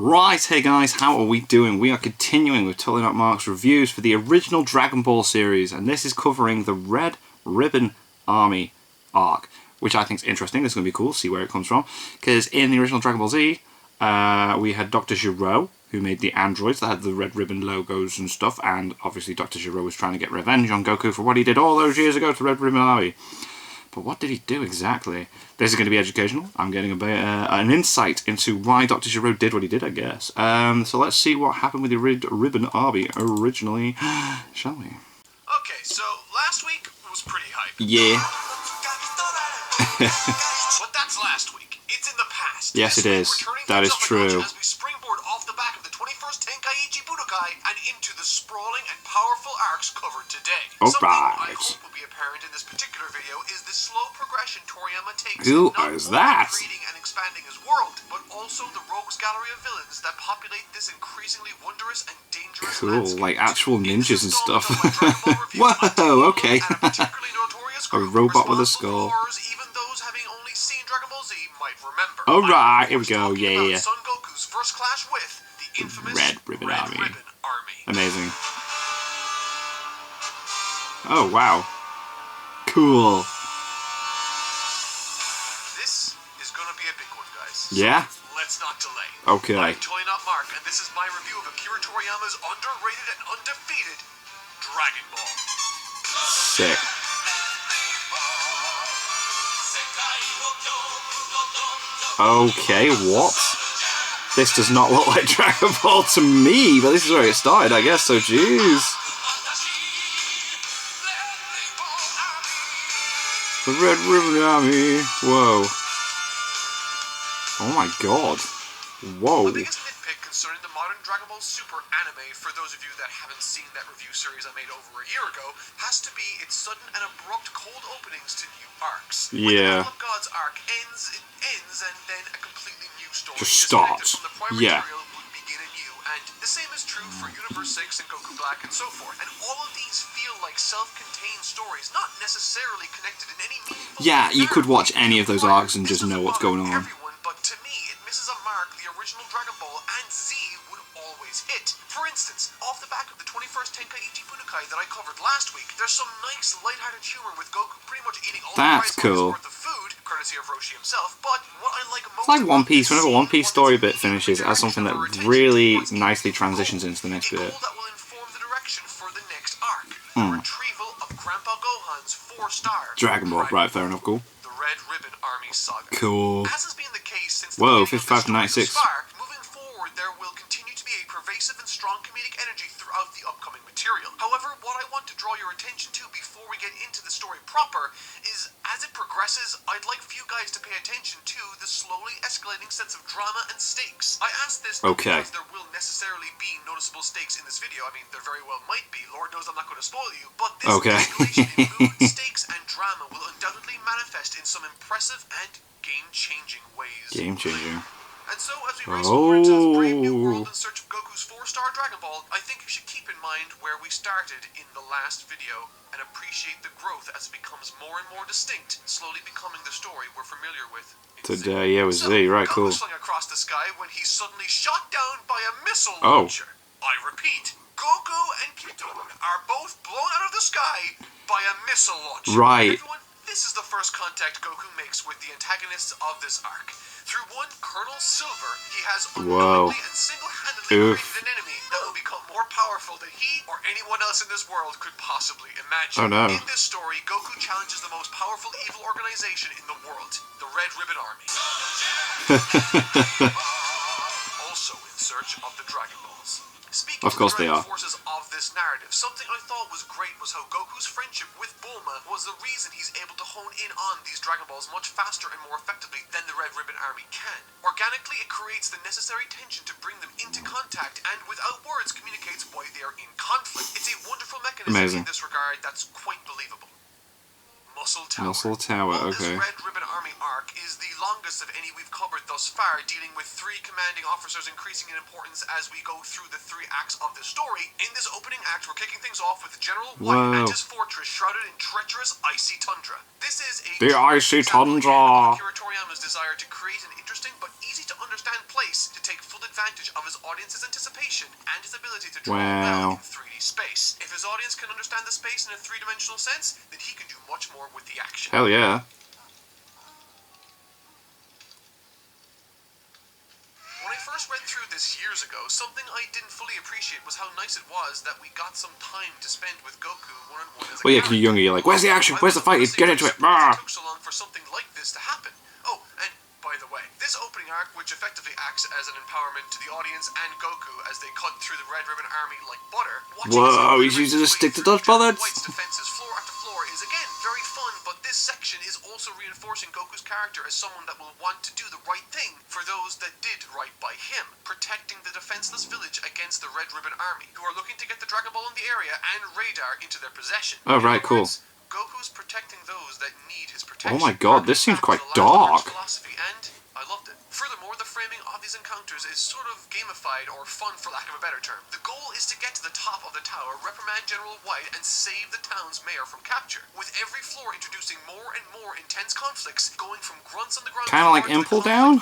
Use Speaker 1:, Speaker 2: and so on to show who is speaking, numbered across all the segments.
Speaker 1: Right, hey guys, how are we doing? We are continuing with Totally Not Mark's reviews for the original Dragon Ball series, and this is covering the Red Ribbon Army arc, which I think is interesting. This is going to be cool, see where it comes from, because in the original Dragon Ball Z, we had Dr. Gero, who made the androids that had the red ribbon logos and stuff, and obviously Dr. Gero was trying to get revenge on Goku for what he did all those years ago to Red Ribbon Army. But what did he do exactly? This is going to be educational. I'm getting an insight into why Dr. Gero did what he did, I guess. So let's see what happened with the Red Ribbon Army originally, shall we?
Speaker 2: Okay, so last week was pretty hype.
Speaker 1: Yeah.
Speaker 2: But that's last week. It's in the past.
Speaker 1: Yes, it is. That is true.
Speaker 2: As we springboard off the back of the 21st Tenkaichi Budokai and into the sprawling and powerful arcs covered today. Something I hope will be apparent in this particular video is the slow progression Toriyama takes.
Speaker 1: Who
Speaker 2: not
Speaker 1: is
Speaker 2: only
Speaker 1: that?
Speaker 2: creating and expanding his world, but also the rogues gallery of villains that populate this increasingly wondrous and dangerous landscape.
Speaker 1: Like actual ninjas and stuff. Whoa, okay. A robot with a skull.
Speaker 2: Even those having only seen Dragon Ball Z might remember.
Speaker 1: Alright, here we go, yeah.
Speaker 2: Son Goku's first clash with the infamous
Speaker 1: Red Ribbon Army.
Speaker 2: Army.
Speaker 1: Amazing. Oh, wow. Cool.
Speaker 2: This is gonna be a big one, guys.
Speaker 1: Yeah?
Speaker 2: So let's not delay.
Speaker 1: Okay.
Speaker 2: I'm Totally Not Mark, and this is my review of Akira Toriyama's underrated and undefeated Dragon Ball.
Speaker 1: Sick. Okay, what? This does not look like Dragon Ball to me, but this is where it started, I guess, so jeez. The Red Ribbon Army. Whoa. Oh my god. Whoa.
Speaker 2: The biggest nitpick concerning the modern Dragon Ball Super anime, for those of you that haven't seen that review series I made over a year ago, has to be its sudden and abrupt cold openings to new arcs.
Speaker 1: Yeah.
Speaker 2: When the Battle of Gods arc ends, it ends, and then a completely new story
Speaker 1: Just starts.
Speaker 2: from the primary
Speaker 1: Yeah.
Speaker 2: material would begin anew, and the same is true for Universe 6 and Goku Black and so forth. And all of these feel like self-contained stories, not necessarily connected in any meaningful way.
Speaker 1: Yeah, you could watch any of those arcs and just know what's going on.
Speaker 2: Everyone, but to me, it misses a mark the original Dragon Ball and Z would always hit. For instance, off the back of the 21st Tenkaichi Budokai that I covered last week, there's some nice lighthearted humor with Goku pretty much eating all
Speaker 1: That's
Speaker 2: the
Speaker 1: cool.
Speaker 2: worth of food, courtesy of Roshi himself, but what I like most
Speaker 1: It's like One
Speaker 2: about
Speaker 1: Piece.
Speaker 2: this
Speaker 1: Whenever One Piece
Speaker 2: scene
Speaker 1: story
Speaker 2: was
Speaker 1: bit
Speaker 2: its
Speaker 1: finishes, it has something that
Speaker 2: immediate
Speaker 1: really
Speaker 2: attention
Speaker 1: nicely
Speaker 2: towards
Speaker 1: transitions into the next
Speaker 2: a
Speaker 1: bit.
Speaker 2: goal that will inform the direction for the next arc. The retrieval of Grandpa Gohan's 4-star
Speaker 1: Dragon Ball, right, fair enough, cool.
Speaker 2: the Red Ribbon Army Saga.
Speaker 1: Cool.
Speaker 2: As has been the case since the
Speaker 1: Whoa,
Speaker 2: beginning of
Speaker 1: 55 to
Speaker 2: the
Speaker 1: 96.
Speaker 2: story thus far, moving forward there will continue to be a pervasive and strong comedic energy throughout the upcoming material. However, what I want to draw your attention to before we get into the story proper is, as it progresses, I'd like for you guys to pay attention to the slowly escalating sense of drama and stakes. I ask this not because there will necessarily be noticeable stakes in this video. I mean, there very well might be. Lord knows I'm not going to spoil you. But this escalation in mood, stakes, and drama will undoubtedly manifest in some impressive and game-changing ways.
Speaker 1: Game-changing.
Speaker 2: And so, as we race forward into this brave new world in search of Goku's 4-star Dragon Ball, I think you should keep in mind where we started in the last video and appreciate the growth as it becomes more and more distinct, slowly becoming the story we're familiar with.
Speaker 1: Today, yeah, with Z, right, cool.
Speaker 2: Goku swung across the sky when he's suddenly shot down by a missile launcher. I repeat, Goku and Kidon are both blown out of the sky by a missile launcher.
Speaker 1: Right.
Speaker 2: Everyone, this is the first contact Goku makes with the antagonists of this arc. Through one Colonel Silver, he has unknowingly and single-handedly created an enemy that will become more powerful than he or anyone else in this world could possibly imagine.
Speaker 1: Oh no.
Speaker 2: In this story, Goku challenges the most powerful evil organization in the world, the Red Ribbon Army. Also in search of the Dragon Balls. Speaking
Speaker 1: of course
Speaker 2: of the
Speaker 1: they are.
Speaker 2: forces of this narrative, something I thought was great was how Goku's friendship with Bulma was the reason he's able to hone in on these Dragon Balls much faster and more effectively than the Red Ribbon Army can. Organically, it creates the necessary tension to bring them into contact and without words communicates why they are in conflict. It's a wonderful mechanism in this regard that's quite believable. Muscle Tower.
Speaker 1: Muscle Tower, okay.
Speaker 2: This Red Ribbon Army arc is the longest of any we've covered thus far, dealing with 3 commanding officers increasing in importance as we go through the 3 acts of the story. In this opening act, we're kicking things off with General White and his fortress shrouded in treacherous icy tundra. This is a
Speaker 1: the icy tundra.
Speaker 2: Akira Toriyama's desire to create an interesting but easy to understand understand place to take full advantage of his audience's anticipation and his ability to draw
Speaker 1: Wow.
Speaker 2: well in 3D space. If his audience can understand the space in a three-dimensional sense, then he can do much more with the action.
Speaker 1: Hell yeah.
Speaker 2: When I first read through this years ago, something I didn't fully appreciate was how nice it was that we got some time to spend with Goku one-on-one as a
Speaker 1: Well, yeah, because you're younger, you're like, where's the action? Where's the fight? Get into it!
Speaker 2: It took so long for something like this to happen. Oh, and by the way, this opening arc, which effectively acts as an empowerment to the audience and Goku as they cut through the Red Ribbon Army like butter.
Speaker 1: Whoa, he's using a stick to dodge bullets!
Speaker 2: White's defenses floor after floor is again very fun, but this section is also reinforcing Goku's character as someone that will want to do the right thing for those that did right by him, protecting the defenseless village against the Red Ribbon Army, who are looking to get the Dragon Ball in the area and radar into their possession.
Speaker 1: Oh, right, cool.
Speaker 2: Goku's protecting those that need his protection.
Speaker 1: Oh my god, this seems quite
Speaker 2: Back to the last
Speaker 1: dark.
Speaker 2: philosophy, and I loved it. Furthermore, the framing of these encounters is sort of gamified or fun, for lack of a better term. The goal is to get to the top of the tower, reprimand General White, and save the town's mayor from capture. With every floor introducing more and more intense conflicts, going from grunts on the ground
Speaker 1: Kind of like Impel Down?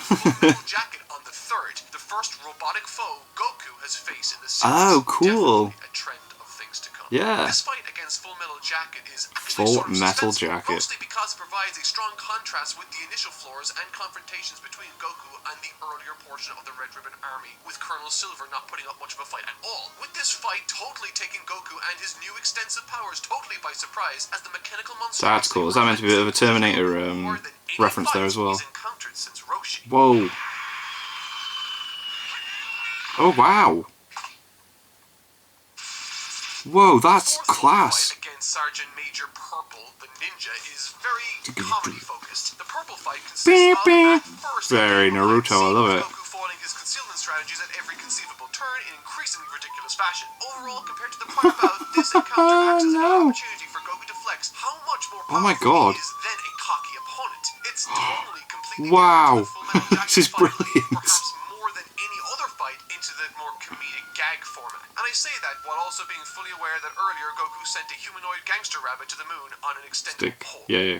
Speaker 2: Jacket on the third, the first robotic foe Goku has faced in the series.
Speaker 1: Oh, cool.
Speaker 2: Definitely a trend of things to come.
Speaker 1: Yeah.
Speaker 2: This fight against Full Metal Jacket is actually
Speaker 1: Full
Speaker 2: sort of
Speaker 1: Metal
Speaker 2: suspenseful,
Speaker 1: Jacket.
Speaker 2: mostly because it provides a strong contrast with the initial floors and confrontations between Goku and the earlier portion of the Red Ribbon Army, with Colonel Silver not putting up much of a fight at all. With this fight totally taking Goku and his new extensive powers totally by surprise, as the mechanical monster.
Speaker 1: That's cool. Is that meant to be a bit of a Terminator reference there as well? Whoa. Oh, wow. Whoa, that's class.
Speaker 2: Against Sergeant Major Purple, the ninja, is very comedy focused. The Purple fight consists
Speaker 1: Beep,
Speaker 2: of,
Speaker 1: beep.
Speaker 2: at first,
Speaker 1: Very Naruto, I love it.
Speaker 2: Goku foiling his concealment strategies at every conceivable turn in increasingly ridiculous fashion. Overall, compared to the prior bout, this encounter acts as an opportunity for Goku to flex how much more
Speaker 1: Oh my
Speaker 2: powerful
Speaker 1: god.
Speaker 2: he is than a cocky opponent. It's totally completely
Speaker 1: Wow.
Speaker 2: different to the Full Metal Jacket
Speaker 1: This is
Speaker 2: fight,
Speaker 1: brilliant.
Speaker 2: perhaps more than any other fight into the more comedic gag format. And I say that while also being fully aware that earlier Goku sent a humanoid gangster rabbit to the moon on an extended
Speaker 1: Stick.
Speaker 2: pole.
Speaker 1: Yeah, yeah.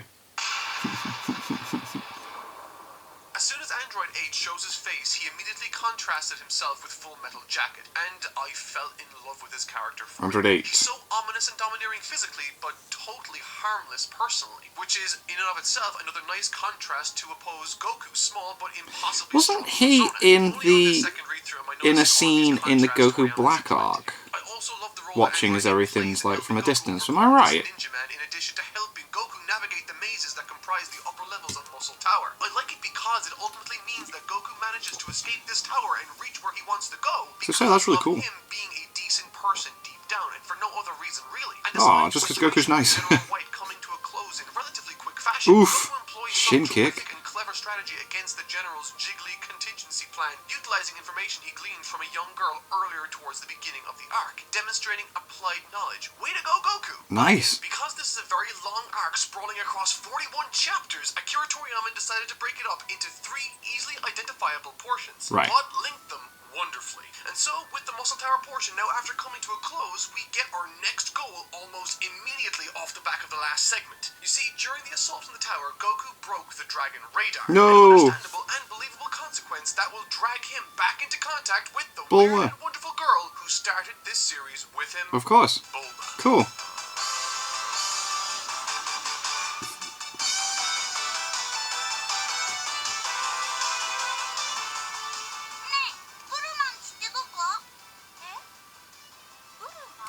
Speaker 2: As soon as Android 8 shows his face, he immediately contrasted himself with Full Metal Jacket, and I fell in love with his character for
Speaker 1: Android
Speaker 2: it.
Speaker 1: 8.
Speaker 2: He's so ominous and domineering physically, but totally harmless personally, which is, in and of itself, another nice contrast to oppose Goku's small but impossibly
Speaker 1: Wasn't
Speaker 2: strong
Speaker 1: he
Speaker 2: persona.
Speaker 1: in
Speaker 2: Only on
Speaker 1: the
Speaker 2: this second read-through am I
Speaker 1: in a
Speaker 2: noticing
Speaker 1: scene
Speaker 2: obvious
Speaker 1: in the
Speaker 2: contrast
Speaker 1: Goku
Speaker 2: to
Speaker 1: Black
Speaker 2: reality.
Speaker 1: arc?
Speaker 2: I also love the role
Speaker 1: Watching
Speaker 2: that
Speaker 1: as
Speaker 2: Android
Speaker 1: everything's
Speaker 2: plays in
Speaker 1: like from a
Speaker 2: helping
Speaker 1: distance.
Speaker 2: Goku
Speaker 1: Am I
Speaker 2: overcome
Speaker 1: right?
Speaker 2: this Ninja Man, in addition to helping Goku navigate the mazes that comprise the upper levels of Muscle Tower. I like it because it ultimately means that Goku manages to escape this tower and reach where he wants to go.
Speaker 1: So that's really cool.
Speaker 2: Him being a decent person deep down, and for no other reason really. And
Speaker 1: Aw,
Speaker 2: despite
Speaker 1: just 'cause
Speaker 2: the
Speaker 1: Goku's nice.
Speaker 2: General White coming to a close in relatively quick fashion,
Speaker 1: Oof.
Speaker 2: Goku employs
Speaker 1: Shin
Speaker 2: some
Speaker 1: kick.
Speaker 2: terrific and clever strategy against the General's jiggly contingency plan, utilizing information he gleaned from a young girl earlier towards the beginning of the arc, demonstrating applied knowledge. Way to go, Goku!
Speaker 1: Nice.
Speaker 2: Because this is a very long arc sprawling across 41 chapters, Akira Toriyama decided to break it up into 3 easily identifiable portions.
Speaker 1: Right.
Speaker 2: But linked them wonderfully. And so, with the Muscle Tower portion now after coming to a close, we get our next goal almost immediately off the back of the last segment. You see, during the assault on the tower, Goku broke the Dragon Radar.
Speaker 1: No.
Speaker 2: An understandable and believable consequence that will drag him back into contact with the
Speaker 1: Bulma.
Speaker 2: weird and wonderful girl who started this series with him,
Speaker 1: Of course.
Speaker 2: Bulma.
Speaker 1: Cool.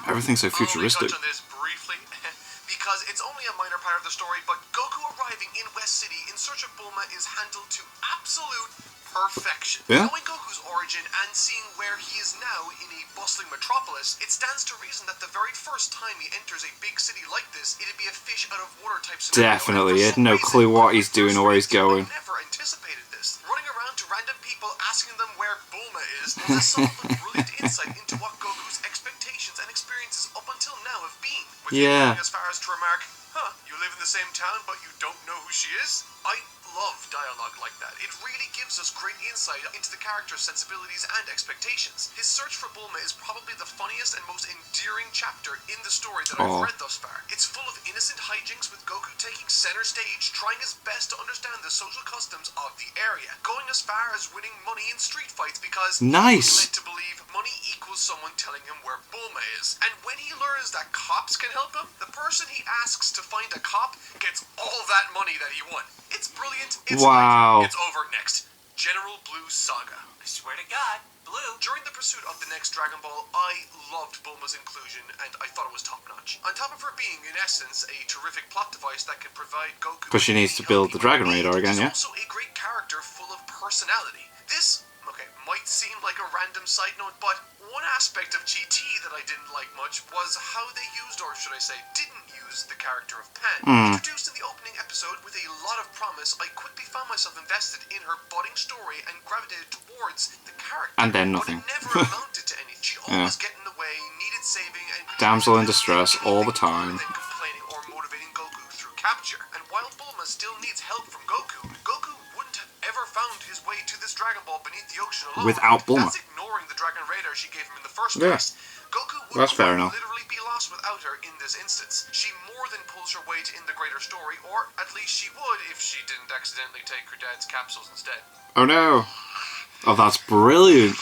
Speaker 1: Everything's so futuristic.
Speaker 2: I'll only touch on this briefly, because it's only a minor part of the story, but Goku arriving in West City in search of Bulma is handled to absolute perfection.
Speaker 1: Yeah.
Speaker 2: Knowing Goku's origin and seeing where he is now in a bustling metropolis, it stands to reason that the very first time he enters a big city like this, it'd be a fish out of water type scenario.
Speaker 1: Definitely. He
Speaker 2: And
Speaker 1: had
Speaker 2: for
Speaker 1: no
Speaker 2: some
Speaker 1: clue
Speaker 2: reason,
Speaker 1: what he's
Speaker 2: when we
Speaker 1: doing
Speaker 2: first
Speaker 1: or where he's
Speaker 2: read it,
Speaker 1: going.
Speaker 2: I never anticipated this. Running around to random people asking them where Bulma is was a somewhat brilliant insight into what Goku's expectations and experiences up until now have been. With him
Speaker 1: Yeah.
Speaker 2: going as far as to remark, "Huh, you live in the same town, but you don't know who she is?" I love dialogue like that. It really gives us great insight into the character's sensibilities and expectations. His search for Bulma is probably the funniest and most endearing chapter in the story that I've read thus far. It's full of innocent hijinks with Goku taking center stage, trying his best to understand the social customs of the area, going as far as winning money in street fights because he's led to believe money equals someone telling him where Bulma is. And when he learns that cops can help him, the person he asks to find a cop gets all that money that he won. It's brilliant. It's great. It's over next. General Blue Saga.
Speaker 3: I swear to God, Blue.
Speaker 2: During the pursuit of the next Dragon Ball, I loved Bulma's inclusion and I thought it was top-notch. On top of her being, in essence, a terrific plot device that can provide Goku...
Speaker 1: But she needs to build the Dragon Radar again, yeah?
Speaker 2: She's also a great character full of personality. This, okay, might seem like a random side note, but one aspect of GT that I didn't like much was how they used, or should I say, didn't use the character of Pan. Introduced in the opening episode with a lot of promise, I quickly found myself invested in her budding story and gravitated towards the character.
Speaker 1: And then nothing.
Speaker 2: But it never amounted to anything. She always get in the way, needed saving, and
Speaker 1: damsel in distress all the time.
Speaker 2: Than complaining or motivating Goku through capture. And while Bulma still needs help from Goku, Goku wouldn't have ever found his way to this Dragon Ball beneath the ocean alone.
Speaker 1: Without Bulma.
Speaker 2: That's ignoring the Dragon Radar she gave him in the first place. Goku would literally be lost without her in this instance. She more than pulls her weight in the greater story, or at least she would if she didn't accidentally take her dad's capsules instead.
Speaker 1: Oh no. Oh, that's brilliant.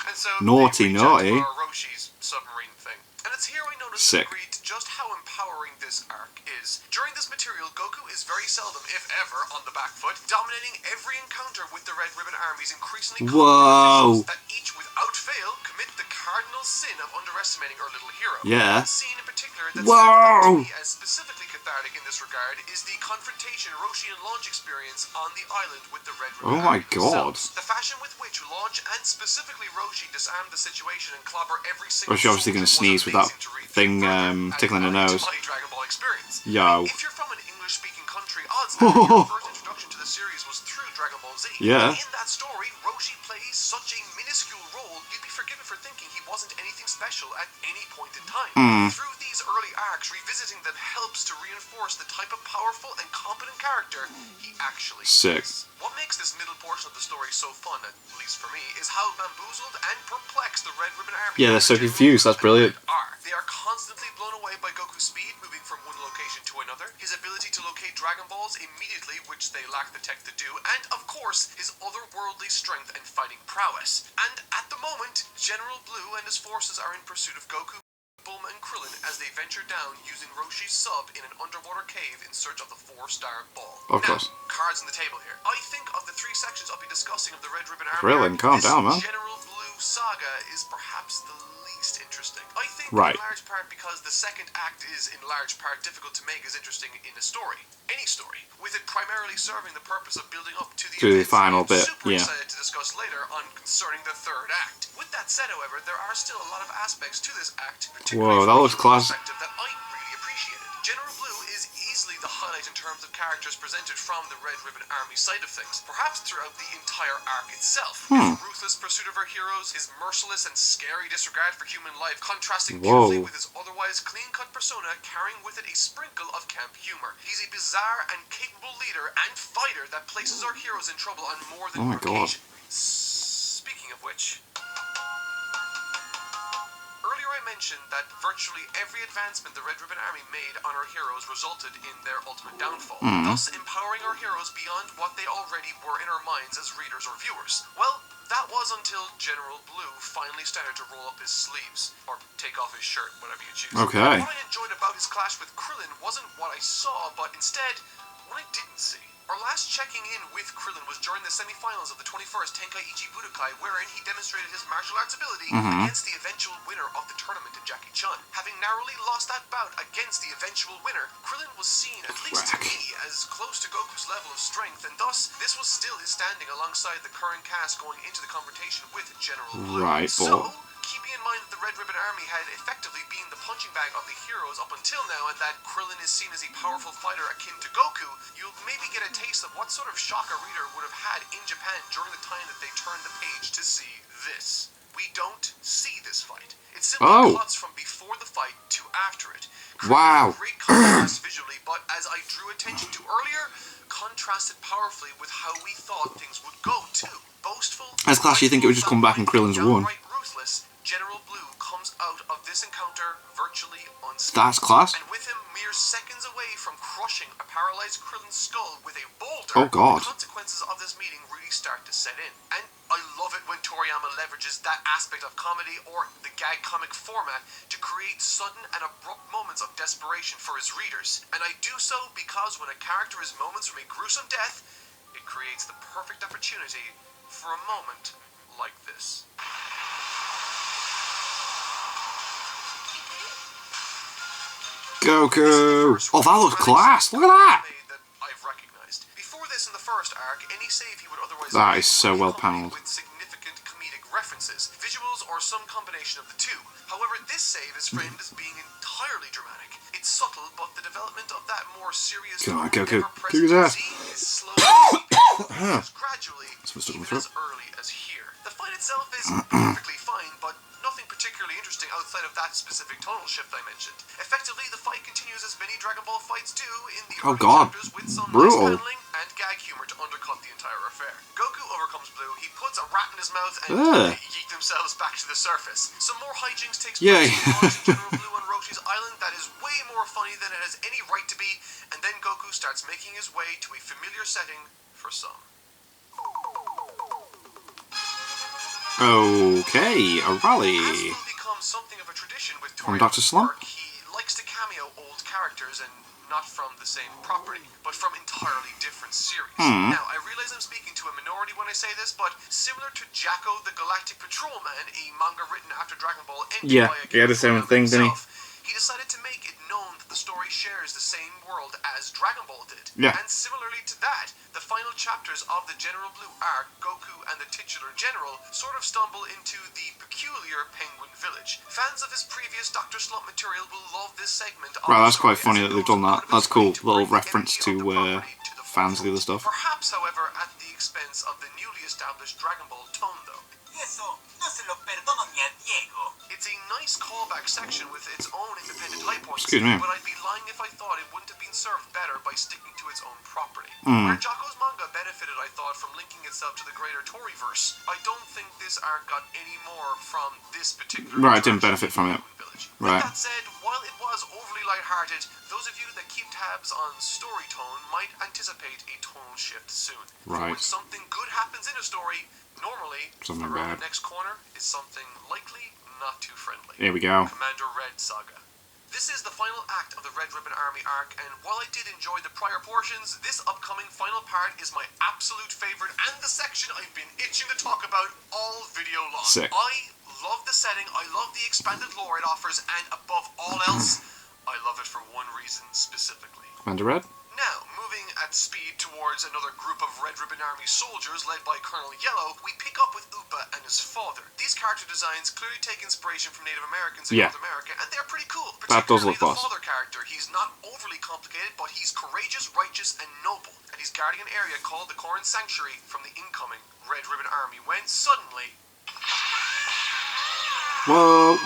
Speaker 2: And so
Speaker 1: naughty.
Speaker 2: Roshi's submarine thing. And it's here I noticed and agreed just how empowering this arc is. During this material, Goku is very seldom, if ever, on the back foot, dominating every encounter with the Red Ribbon Army's increasingly complex that each, without fail, commit the cardinal sin of underestimating our little hero.
Speaker 1: Yeah.
Speaker 2: One scene in particular that's to me as specifically cathartic in this regard is the confrontation Roshi and Launch experience on the island with the Red Ribbon Army themselves. The fashion with which Launch and specifically Roshi disarmed the situation and clobber every single
Speaker 1: Roshi obviously going to sneeze with that thing tickling her nose.
Speaker 2: Dragon Ball experience.
Speaker 1: Yo.
Speaker 2: If you're from an English-speaking country, odds are your first introduction to the series was through Dragon Ball Z.
Speaker 1: Yeah.
Speaker 2: In that story, Roshi plays such a minuscule role, you'd be forgiven for thinking he wasn't anything special at any point in time. Through these early arcs, revisiting them helps to reinforce the type of powerful and competent character he actually is. What makes this middle portion of the story so fun, at least for me, is how bamboozled and perplexed the Red Ribbon Army
Speaker 1: they're so confused, that's brilliant.
Speaker 2: They are constantly blown away by Goku's speed, moving from one location to another, his ability to locate Dragon Balls immediately, which they lack the tech to do, and, of course, his otherworldly strength and fighting prowess. And, at the moment, General Blue and his forces are in pursuit of Goku, Bulma and Krillin as they venture down using Roshi's sub in an underwater cave in search of the 4-star ball.
Speaker 1: Of course.
Speaker 2: Cards on the table here. I think of the 3 sections I'll be discussing of the Red Ribbon Army,
Speaker 1: Krillin, calm down, man.
Speaker 2: General Blue saga is perhaps the least interesting. I think
Speaker 1: in
Speaker 2: large part because the second act is in large part difficult to make as interesting in a story. Any story. With it primarily serving the purpose of building up to the
Speaker 1: final bit.
Speaker 2: Super excited to discuss later on concerning the third act. With that said, however, there are still a lot of aspects to this act,
Speaker 1: whoa, that looks class.
Speaker 2: That I really appreciated. General Blue is easily the highlight in terms of characters presented from the Red Ribbon Army side of things, perhaps throughout the entire arc itself. His ruthless pursuit of our heroes, his merciless and scary disregard for human life, contrasting beautifully with his otherwise clean-cut persona, carrying with it a sprinkle of camp humor. He's a bizarre and capable leader and fighter that places our heroes in trouble on more than one occasion. Speaking of which... Earlier I mentioned that virtually every advancement the Red Ribbon Army made on our heroes resulted in their ultimate downfall, thus empowering our heroes beyond what they already were in our minds as readers or viewers. Well, that was until General Blue finally started to roll up his sleeves, or take off his shirt, whatever you choose.
Speaker 1: Okay.
Speaker 2: What I enjoyed about his clash with Krillin wasn't what I saw, but instead, what I didn't see. Our last checking in with Krillin was during the semi-finals of the 21st Tenkaichi Budokai, wherein he demonstrated his martial arts ability against the eventual winner of the tournament in Jackie Chun. Having narrowly lost that bout against the eventual winner, Krillin was seen, at least to me, as close to Goku's level of strength, and thus, this was still his standing alongside the current cast going into the confrontation with General Blue. So, keeping in mind that the Red Ribbon Army had effectively been the punching bag of the heroes up until now, and that Krillin is seen as a powerful fighter akin to Goku, you'll maybe get a taste of what sort of shock a reader would have had in Japan during the time that they turned the page to see this. We don't see this fight. It simply cuts from before the fight to after it. Great contrast visually, but as I drew attention to earlier, contrasted powerfully with how we thought things would go too. Boastful,
Speaker 1: As Clash, you think it would just come back and Krillin's won.
Speaker 2: downright ruthless, General Blue comes out of this encounter virtually unscathed.
Speaker 1: That's class.
Speaker 2: And with him mere seconds away from crushing a paralyzed Krillin's skull with a boulder,
Speaker 1: Oh god.
Speaker 2: the consequences of this meeting really start to set in. And I love it when Toriyama leverages that aspect of comedy or the gag comic format to create sudden and abrupt moments of desperation for his readers. And I do so because when a character is moments from a gruesome death, it creates the perfect opportunity for a moment like this.
Speaker 1: Goku! Oh, that looks class! Look at that!
Speaker 2: That I've recognized. Before this, in the first arc, any save he would otherwise
Speaker 1: That
Speaker 2: make
Speaker 1: is so
Speaker 2: would be
Speaker 1: well
Speaker 2: accompanied
Speaker 1: panelled.
Speaker 2: with significant comedic references, visuals, or some combination of the two. However, this save is framed as being entirely dramatic. It's subtle, but the development of that more serious
Speaker 1: Come on,
Speaker 2: tone
Speaker 1: Goku.
Speaker 2: ever-present
Speaker 1: Kick his ass.
Speaker 2: Z is slowly gradually,
Speaker 1: Supposed to
Speaker 2: even
Speaker 1: come
Speaker 2: as early as here. The fight itself is perfectly fine, but nothing particularly interesting outside of that specific tonal shift I mentioned. Effectively, the fight continues as many Dragon Ball fights do in the
Speaker 1: Oh
Speaker 2: early
Speaker 1: god,
Speaker 2: chapters with some
Speaker 1: brutal.
Speaker 2: nice handling and gag humor to undercut the entire affair. Goku overcomes Blue, he puts a rat in his mouth and
Speaker 1: Ugh.
Speaker 2: yeet themselves back to the surface. Some more hijinks takes
Speaker 1: Yay.
Speaker 2: place in General Blue on Roshi's island that is way more funny than it has any right to be, and then Goku starts making his way to a familiar setting for some.
Speaker 1: Okay, a rally.
Speaker 2: As will become something of a tradition with
Speaker 1: From
Speaker 2: Toriyama's
Speaker 1: Dr. Slump?
Speaker 2: work, he likes to cameo old characters and not from the same property, but from entirely different series. Now, I realize I'm speaking to a minority when I say this, but similar to Jacko the Galactic Patrolman, a manga written after Dragon Ball ended
Speaker 1: Yeah,
Speaker 2: by
Speaker 1: he had
Speaker 2: Akira
Speaker 1: the same
Speaker 2: Toriyama
Speaker 1: thing, didn't he?
Speaker 2: himself, he decided to make it known that the story shares the same world as Dragon Ball did.
Speaker 1: Yeah.
Speaker 2: And similarly to that, the final chapters of the General Blue arc, Goku and the titular general, sort of stumble into the peculiar Penguin Village. Fans of his previous Dr. Slump material will love this segment of
Speaker 1: Right,
Speaker 2: the
Speaker 1: that's quite
Speaker 2: story
Speaker 1: funny
Speaker 2: as
Speaker 1: that
Speaker 2: it
Speaker 1: they've
Speaker 2: goes
Speaker 1: done that.
Speaker 2: out of
Speaker 1: That's
Speaker 2: its
Speaker 1: cool.
Speaker 2: way to
Speaker 1: Little
Speaker 2: bring the
Speaker 1: reference
Speaker 2: energy
Speaker 1: to
Speaker 2: of the property to the
Speaker 1: fans of the other
Speaker 2: forefront.
Speaker 1: stuff.
Speaker 2: Perhaps, however, at the expense of the newly established Dragon Ball tone, though.
Speaker 3: Y eso no se lo perdono ni a Diego.
Speaker 2: It's a nice callback section with its own independent high points,
Speaker 1: Excuse me.
Speaker 2: but I'd be lying if I thought it wouldn't have been served better by sticking to its own property.
Speaker 1: Hmm.
Speaker 2: Where Jocko's manga benefited, I thought, from linking itself to the greater Toriverse, I don't think this arc got any more from this particular
Speaker 1: Right, it didn't
Speaker 2: interaction
Speaker 1: benefit from
Speaker 2: with
Speaker 1: it.
Speaker 2: Penguin Village.
Speaker 1: Right.
Speaker 2: With that said, while it was overly lighthearted, those of you that keep tabs on story tone might anticipate a tonal shift soon. For
Speaker 1: Right.
Speaker 2: when something good happens in a story, normally
Speaker 1: Something
Speaker 2: around
Speaker 1: bad.
Speaker 2: the next corner is something likely not too friendly.
Speaker 1: Here we go.
Speaker 2: Commander Red Saga. This is the final act of the Red Ribbon Army arc, and while I did enjoy the prior portions, this upcoming final part is my absolute favorite and the section I've been itching to talk about all video long.
Speaker 1: Sick.
Speaker 2: I love the setting, I love the expanded lore it offers, and above all else, I love it for one reason specifically.
Speaker 1: Commander Red?
Speaker 2: Now, moving at speed towards another group of Red Ribbon Army soldiers led by Colonel Yellow, we pick up with Upa and his father. These character designs clearly take inspiration from Native Americans in
Speaker 1: Yeah.
Speaker 2: North America, and they're pretty cool.
Speaker 1: That does look
Speaker 2: Particularly the
Speaker 1: boss.
Speaker 2: father character. He's not overly complicated, but he's courageous, righteous, and noble. And he's guarding an area called the Korin Sanctuary from the incoming Red Ribbon Army when suddenly...
Speaker 1: Whoa!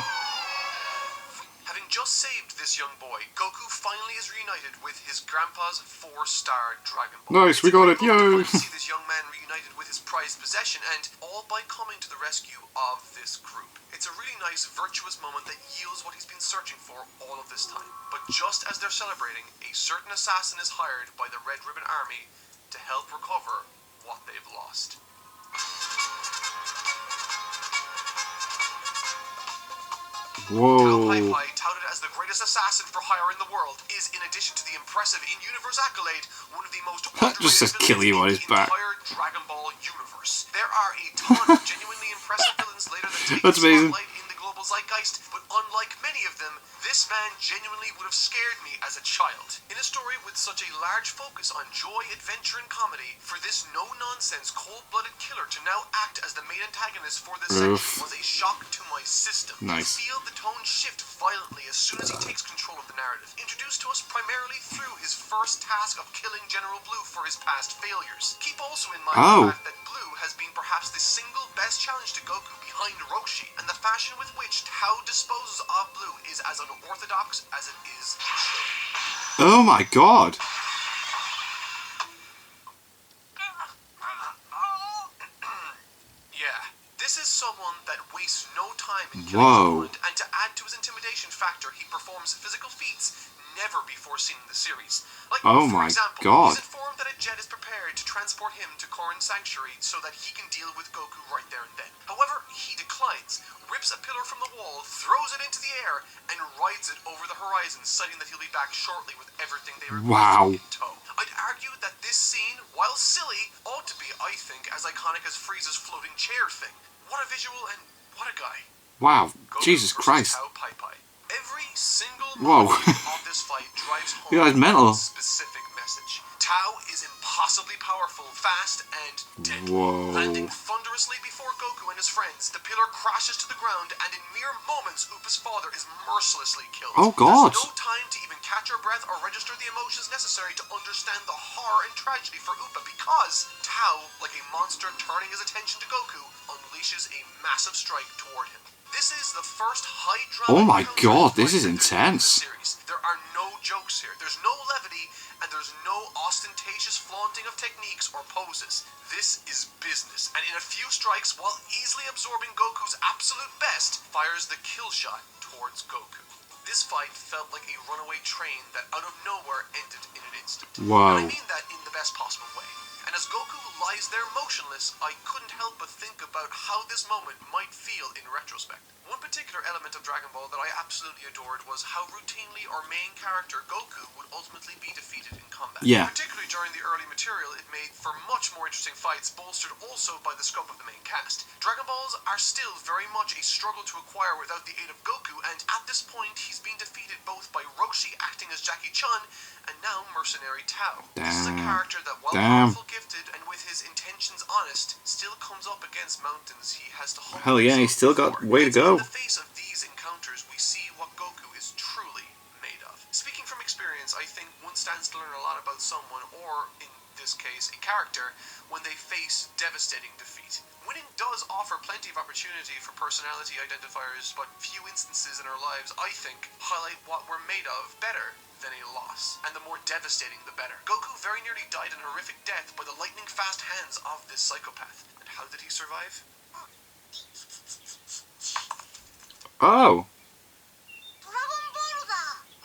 Speaker 2: Having just saved this young boy, Goku finally is reunited with his grandpa's 4-star Dragon Ball.
Speaker 1: Nice, we got it,
Speaker 2: It's a great
Speaker 1: yay!
Speaker 2: moment to see this young man reunited with his prized possession, and all by coming to the rescue of this group. It's a really nice, virtuous moment that yields what he's been searching for all of this time. But just as they're celebrating, a certain assassin is hired by the Red Ribbon Army to help recover what they've lost.
Speaker 1: Whoa!
Speaker 2: Pai Pai, touted as the greatest assassin for hire in the world, is, in addition to the impressive in-universe accolade, one of the most
Speaker 1: Just says
Speaker 2: underrated
Speaker 1: kill you on
Speaker 2: villains
Speaker 1: his
Speaker 2: in the
Speaker 1: back.
Speaker 2: entire Dragon Ball universe. There are a ton of genuinely impressive villains later that take
Speaker 1: That's
Speaker 2: the
Speaker 1: amazing.
Speaker 2: spotlight in the global zeitgeist, but unlike many of them, this man genuinely would have scared me as a child. In a story with such a large focus on joy, adventure, and comedy, for this no-nonsense, cold-blooded killer to now act as the main antagonist for this
Speaker 1: Oof.
Speaker 2: section was a shock to my system.
Speaker 1: Nice.
Speaker 2: You feel the tone shift violently as soon as he takes control of the narrative. Introduced to us primarily through his first task of killing General Blue for his past failures. Keep also in mind
Speaker 1: Oh.
Speaker 2: the fact that Blue has been perhaps the single best challenge to Goku behind Roshi, and the fashion with which Tao disposes of Blue is as unorthodox as it is.
Speaker 1: Oh my god!
Speaker 2: that wastes no time in killing his
Speaker 1: Whoa.
Speaker 2: opponent, and to add to his intimidation factor, he performs physical feats never before seen in the series. Like,
Speaker 1: Oh
Speaker 2: for
Speaker 1: my
Speaker 2: example,
Speaker 1: God.
Speaker 2: he's informed that a jet is prepared to transport him to Korin Sanctuary so that he can deal with Goku right there and then. However, he declines, rips a pillar from the wall, throws it into the air, and rides it over the horizon, citing that he'll be back shortly with everything they
Speaker 1: Wow.
Speaker 2: requested in tow. I'd argue that this scene, while silly, ought to be, I think, as iconic as Frieza's floating chair thing. What a visual and what a guy.
Speaker 1: Wow.
Speaker 2: Goku
Speaker 1: Jesus
Speaker 2: versus
Speaker 1: Christ.
Speaker 2: Tao Pai Pai. Every single
Speaker 1: Whoa.
Speaker 2: moment of this fight drives home
Speaker 1: You guys mental.
Speaker 2: a specific message. Tao is impossibly powerful, fast, and deadly.
Speaker 1: Whoa.
Speaker 2: Landing thunderously before Goku and his friends, the pillar crashes to the ground, and in mere moments, Upa's father is mercilessly killed.
Speaker 1: Oh, God.
Speaker 2: There's no time to even catch your breath or register the emotions necessary to understand the horror and tragedy for Upa, because Tao, like a monster turning his attention to Goku, unleashes a massive strike toward him. This is the first high drama.
Speaker 1: Oh my
Speaker 2: encounter
Speaker 1: God,
Speaker 2: in
Speaker 1: this is
Speaker 2: the
Speaker 1: intense.
Speaker 2: series. There are no jokes here. There's no levity, and there's no ostentatious flaunting of techniques or poses. This is business, and in a few strikes, while easily absorbing Goku's absolute best, fires the kill shot towards Goku. This fight felt like a runaway train that out of nowhere ended in an instant.
Speaker 1: Whoa.
Speaker 2: And I mean that in the best possible way. And as Goku lies there motionless, I couldn't help but think about how this moment might feel in retrospect. One particular element of Dragon Ball that I absolutely adored was how routinely our main character, Goku, would ultimately be defeated in combat.
Speaker 1: Yeah.
Speaker 2: Particularly during the early material, it made for much more interesting fights, bolstered also by the scope of the main cast. Dragon Balls are still very much a struggle to acquire without the aid of Goku, and at this point he's been defeated both by Roshi acting as Jackie Chun, and now Mercenary Tao. This is a character that, while powerful, gifted, and with his intentions honest, still comes up against mountains he has to humble
Speaker 1: Hell yeah, he's still
Speaker 2: himself
Speaker 1: got
Speaker 2: before.
Speaker 1: way to
Speaker 2: And
Speaker 1: go.
Speaker 2: in the face of these encounters, we see what Goku is truly made of. Speaking from experience, I think one stands to learn a lot about someone, or in this case, a character, when they face devastating defeat. Winning does offer plenty of opportunity for personality identifiers, but few instances in our lives, I think, highlight what we're made of better than a loss, and the more devastating the better. Goku very nearly died an horrific death by the lightning-fast hands of this psychopath. And how did he survive?
Speaker 1: Oh.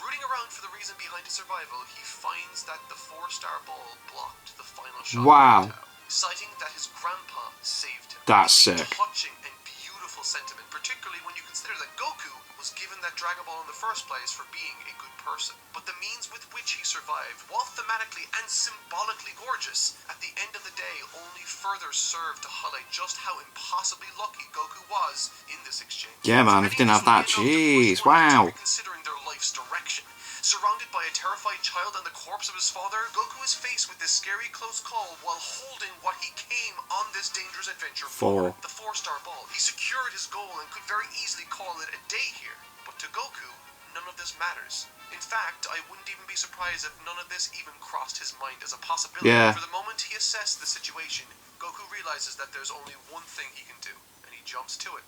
Speaker 2: Rooting around for the reason behind his survival, he finds that the 4-star ball blocked the final shot
Speaker 1: Wow.
Speaker 2: of Tao, citing that his grandpa saved him.
Speaker 1: That's
Speaker 2: It's a
Speaker 1: sick.
Speaker 2: touching and beautiful sentiment, particularly when you consider that Goku was given that Dragon Ball in the first place for being a good person. But the means with which he survived, while thematically and symbolically gorgeous, at the end of the day only further served to highlight just how impossibly lucky Goku was in this exchange.
Speaker 1: Yeah, man, if he didn't have that, jeez, wow.
Speaker 2: Considering their life's direction. Surrounded by a terrified child and the corpse of his father, Goku is faced with this scary close call while holding what he came on this dangerous adventure for. The 4-star ball. He secured his goal and could very easily call it a day here. But to Goku, none of this matters. In fact, I wouldn't even be surprised if none of this even crossed his mind as a possibility.
Speaker 1: Yeah.
Speaker 2: For the moment he assessed the situation, Goku realizes that there's only one thing he can do, and he jumps to it.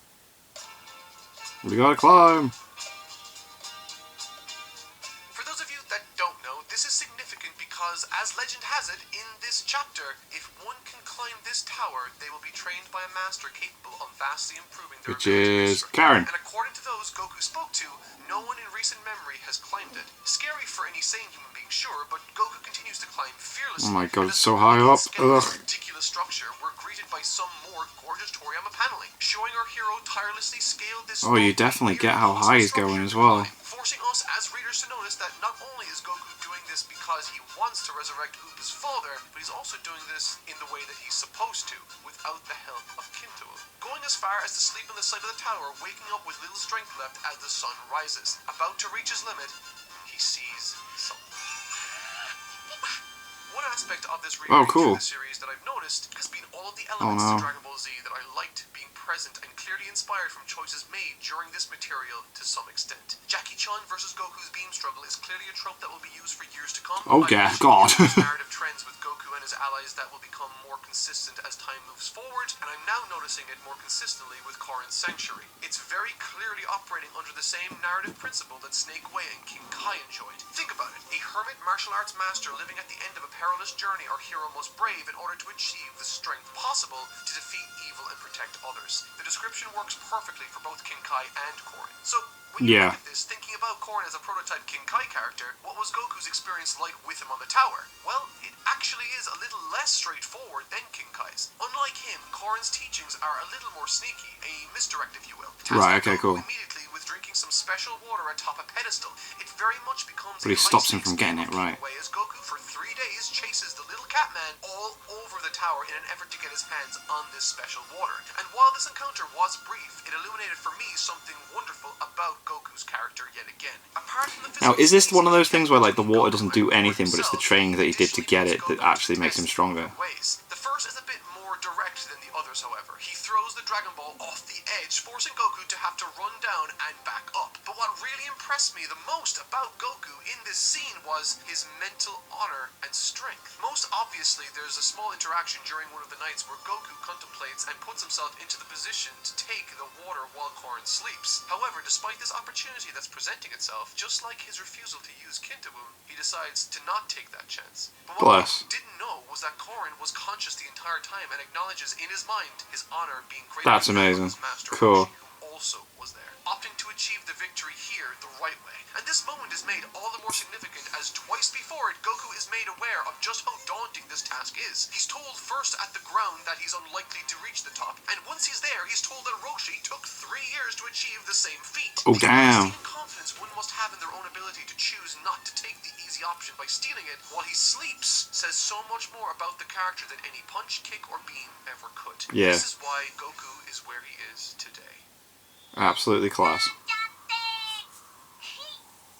Speaker 1: We gotta climb.
Speaker 2: For those of you that don't know, this is significant because, as legend has it, in this chapter, if one can climb this tower, they will be trained by a master capable of vastly improving their
Speaker 1: Which
Speaker 2: ability to
Speaker 1: is
Speaker 2: master it.
Speaker 1: Korin.
Speaker 2: And according to those Goku spoke to, no one in recent memory has climbed it. Scary for any sane human being, sure, but Goku continues to climb fearlessly.
Speaker 1: Oh my God,
Speaker 2: And
Speaker 1: it's
Speaker 2: as
Speaker 1: so
Speaker 2: the
Speaker 1: high
Speaker 2: radiant
Speaker 1: up.
Speaker 2: scales
Speaker 1: Ugh.
Speaker 2: of ridiculous structure, we're greeted by some more gorgeous Toriyama paneling, showing our hero tirelessly scale this.
Speaker 1: Oh, you definitely get how high he's going as well.
Speaker 2: Forcing us as readers to notice that not only is Goku doing this because he wants to resurrect Upa's father, but he's also doing this in the way that he's supposed to, without the help of Kinto. Going as far as to sleep on the side of the tower, waking up with little strength left as the sun rises. About to reach his limit, he sees something. One aspect of this rereading
Speaker 1: cool.
Speaker 2: through the series that I've noticed has been all of the elements to
Speaker 1: no.
Speaker 2: Dragon Ball Z that I liked being present and clearly inspired from choices made during this material to some extent. Jackie Chun versus Goku's beam struggle is clearly a trope that will be used for years to come.
Speaker 1: Oh, yeah, God.
Speaker 2: Narrative trends with Goku and his allies that will become more consistent as time moves forward, and I'm now noticing it more consistently with Korin Sanctuary. It's very clearly operating under the same narrative principle that Snake Way and King Kai enjoyed. Think about it. A hermit martial arts master living at the end of a perilous journey our hero must brave in order to achieve the strength possible to defeat evil and protect others. The description works perfectly for both Kinkai and Korin. So, when you look at this, thinking about Korin as a prototype Kinkai character, what was Goku's experience like with him on the tower? Well, it actually is a little less straightforward than Kinkai's. Unlike him, Korin's teachings are a little more sneaky, a misdirect if you will.
Speaker 1: Right, okay, cool.
Speaker 2: Immediately with drinking some special water atop a pedestal, it very much becomes
Speaker 1: but he stops him from getting it right.
Speaker 2: As Goku for 3 days chases the little Catman all over the tower in an effort to get his hands on this special water. And while this encounter was brief, it illuminated for me something wonderful about Goku's character yet again. Apart from the
Speaker 1: now, is this one of those things where like the water doesn't do anything, but it's the training that he did to get it that actually makes him stronger?
Speaker 2: The first is a bit more direct than the others, however. He throws the Dragon Ball off the edge, forcing Goku to have to run down and back up. But what really impressed me the most about Goku in this scene was his mental honor and strength. Most obviously, there's a small interaction during one of the nights where Goku contemplates and puts himself into the position to take the water while Korin sleeps. However, despite this opportunity that's presenting itself, just like his refusal to use Kintabun, he decides to not take that chance. But what Goku didn't know was that Korin was conscious the entire time and acknowledges in his mind his honor being greater
Speaker 1: That's
Speaker 2: than
Speaker 1: amazing.
Speaker 2: his master,
Speaker 1: Cool.
Speaker 2: who also was there, opting to achieve the victory here the right way. And this moment is made all the more significant as twice before it, Goku is made aware of just how daunting this task is. He's told first at the ground that he's unlikely to reach the top, and once he's there, he's told that Roshi took 3 years to achieve the same feat.
Speaker 1: Oh, damn.
Speaker 2: The confidence one must have in their own ability to choose not to take the easy option by stealing it while he sleeps says so much more about the character than any punch, kick, or beam ever could.
Speaker 1: Yeah.
Speaker 2: This is why Goku is where he is today.
Speaker 1: Absolutely class.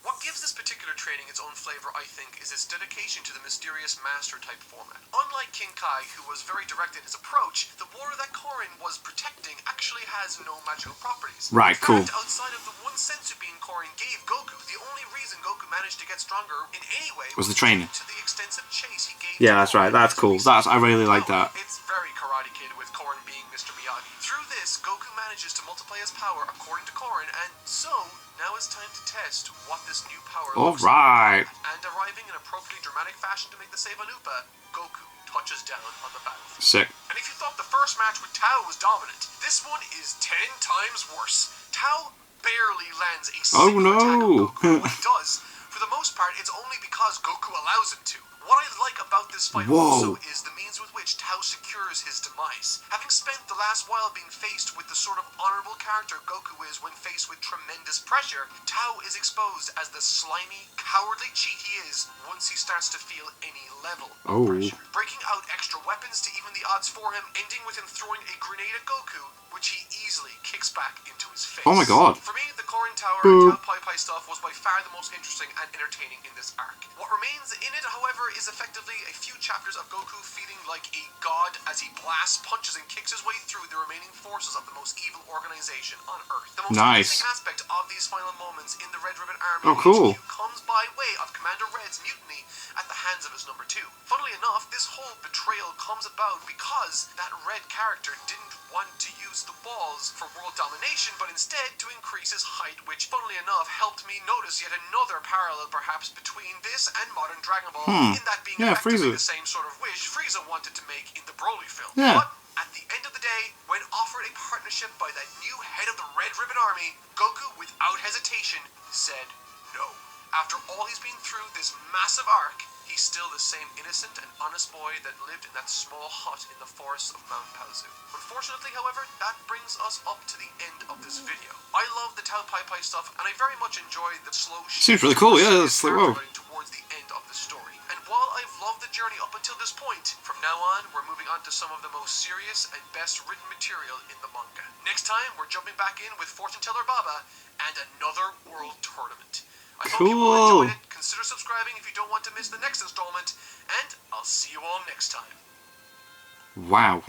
Speaker 2: What gives this particular training its own flavor, I think, is its dedication to the mysterious master-type format. Unlike Kinkai, who was very direct in his approach, the water that Korin was protecting actually has no magical properties.
Speaker 1: Right, cool.
Speaker 2: In fact, outside of the one senzu bean Korin gave Goku, the only reason Goku managed to get stronger in any way
Speaker 1: was the training.
Speaker 2: to the extensive chase he gave.
Speaker 1: Yeah, that's right. That's cool. I really like that.
Speaker 2: It's very Karate Kid with Korin being Mr. Miyagi. Through this, Goku manages to multiply his power according to Korin, and so now it's time to test what this new power looks
Speaker 1: Alright.
Speaker 2: like. And arriving in appropriately dramatic fashion to make the save on Upa, Goku touches down on the battlefield.
Speaker 1: Sick.
Speaker 2: And if you thought the first match with Tao was dominant, this one is 10 times worse. Tao barely lands a single attack on Goku. When he does, for the most part, it's only because Goku allows him to. What I like about this fight also is the means with which Tao secures his demise. Having spent the last while being faced with the sort of honorable character Goku is when faced with tremendous pressure, Tao is exposed as the slimy, cowardly cheat he is once he starts to feel any level of pressure. Breaking out extra weapons to even the odds for him, ending with him throwing a grenade at Goku, which he easily kicks back into his face.
Speaker 1: Oh my god.
Speaker 2: For me, the Korin Tower and Tao Pai Pai stuff was by far the most interesting and entertaining in this arc. What remains in it, however, is effectively a few chapters of Goku feeling like a god as he blasts, punches, and kicks his way through the remaining forces of the most evil organization on Earth. The most interesting aspect of these final moments in the Red Ribbon Army HQ comes by way of Commander Red's mutiny at the hands of his number 2. Funnily enough, this whole betrayal comes about because that Red character didn't want to use the balls for world domination, but instead to increase his height, which, funnily enough, helped me notice yet another parallel perhaps between this and modern Dragon Ball, in that being effectively the same sort of wish Frieza wanted to make in the Broly film. But at the end of the day, when offered a partnership by that new head of the Red Ribbon Army, Goku, without hesitation, said no. After all he's been through this massive arc, he's still the same innocent and honest boy that lived in that small hut in the forests of Mount Paozu. Unfortunately, however, that brings us up to the end of this video. I love the Tao Pai Pai stuff, and I very much enjoy the slow
Speaker 1: seems really cool, yeah, it's like, whoa.
Speaker 2: Towards the end of the story. And while I've loved the journey up until this point, from now on, we're moving on to some of the most serious and best written material in the manga. Next time, we're jumping back in with Fortune Teller Baba and another world tournament. I hope you all enjoyed it. Consider subscribing if you don't want to miss the next installment, and I'll see you all next time.
Speaker 1: Wow.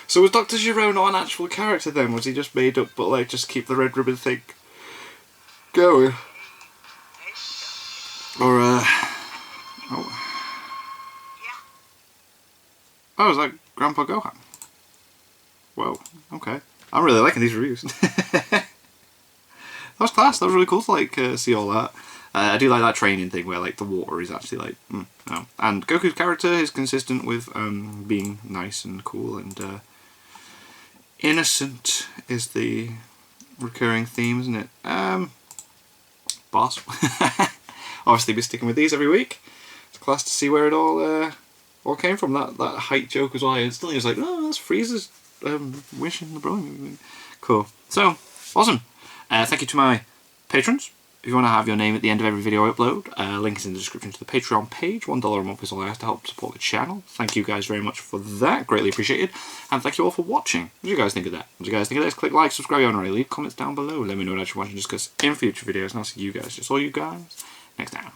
Speaker 1: So was Dr. Giro not an actual character then? Was he just made up, but like just keep the Red Ribbon thing going? Or oh, is that Grandpa Gohan? Whoa, okay. I'm really liking these reviews. That was class. That was really cool to like see all that. I do like that training thing where like the water is actually like, no. And Goku's character is consistent with being nice and cool, and innocent is the recurring theme, isn't it? Boss. Obviously be sticking with these every week. It's class to see where it all came from. That height joke as well. I instantly was like, oh, that's Frieza's wishing the Broly. Cool. So, awesome. Thank you to my patrons. If you want to have your name at the end of every video I upload, link is in the description to the Patreon page. $1 a month is all I ask to help support the channel. Thank you guys very much for that. Greatly appreciated. And thank you all for watching. What do you guys think of that? What do you guys think of this? Click like, subscribe, and leave comments down below. Let me know what you're watching, discuss in future videos, and I'll see you guys, just all you guys, next time.